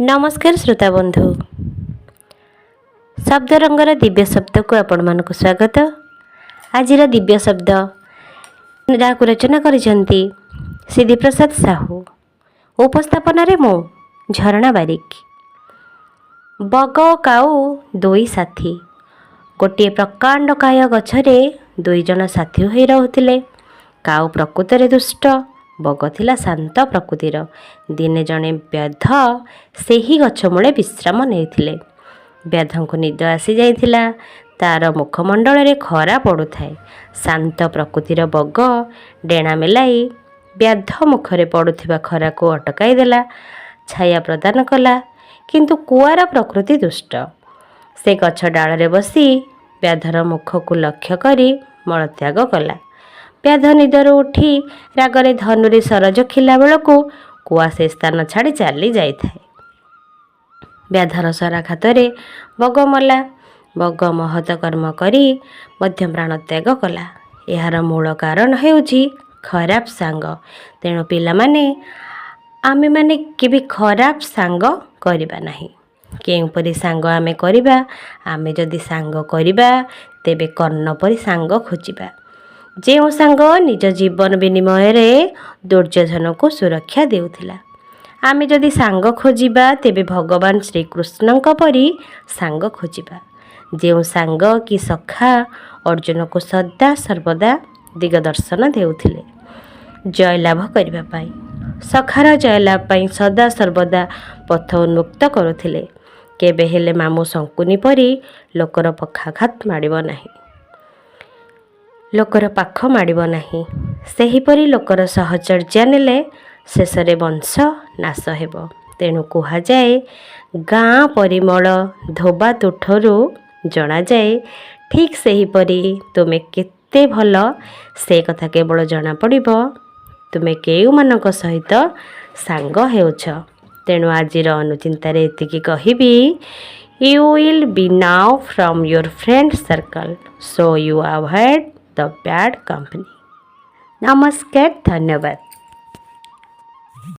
नमस्कार श्रोता बंधु शब्द रंगर दिव्य शब्द को आपण मानक स्वागत। आज दिव्य शब्द जहाँ रचना करिसेंती सिद्धि प्रसाद साहू, उपस्थापन मो झरणा बारिक। बग काऊ दुई साथी, गोटे प्रकांड काय गछरे दुई जन साथी होई रहुथिले। काऊ प्रकृत रे दुष्ट, बग थिला शांत प्रकृतिर। दिने जणे व्याध सेही गछ मूले विश्राम नेइथिले। व्याधंकु निद आसी जाइथिला। तार मुखमंडल रे खरा पड़ुथाए। शांत प्रकृतिर बग डेणा मेलाई व्याध मुखरे पड़ुथिबा खरा को अटकाई देला, छाया प्रदान कला। किंतु कुआर प्रकृति दुष्ट। से गछ डाल रे बसी व्याधर मुख को लक्ष्य करी मलत्याग कला। व्याध निदर उठी रागरे धनुरे सरज खिला बेलू कुआ से स्थान छाड़ी चली जाए। व्याधर सराघातरे बग मला। बग महत कर्म करी मध्य प्राण त्याग कला। यार मूल कारण हेउछि खराब सांग। तेणु पिला माने आमे माने केबे खराब सांग करिबा नाही। केउपरि सांग आमे करिबा? आमे जदि सांग करिबा तेबे कर्ण परि सांग खोजिबा। जो सांग निज जीवन विनिमय रे दुर्योधन को सुरक्षा देउथिला। आमे जदि सांग खोजिबा तेबे भगवान श्रीकृष्ण परी सांग खोजिबा। जो सांग कि सखा अर्जुन को सदा सर्वदा दिगदर्शन देउथिले जय लाभ करबा पाई। सखार जय लाभ पाई सदा सर्वदा पथ उन्मुक्त करुथिले। केबे हेले मामू शंकुनी परी लोकर पक्षाघात माडिबो नाही, लोकर पाख माडिबो नाही। सेहीपरि लोकर सहचर्या नेले शेषरे वंश नाश हेबो। तेणु कुहा जाए गाँ परिमल धोबा तुठरू जना जाए। ठीक सेहीपरि तुमे केते भल से कथा केवल जना पड़िबो तुमे केउ मानक सहित सांग हेउछ। तेणु आजिर अनुचिंतार एतिकी कहिबी, you will be now from your friend circle, so you avoid the bad company. नमस्कार, धन्यवाद।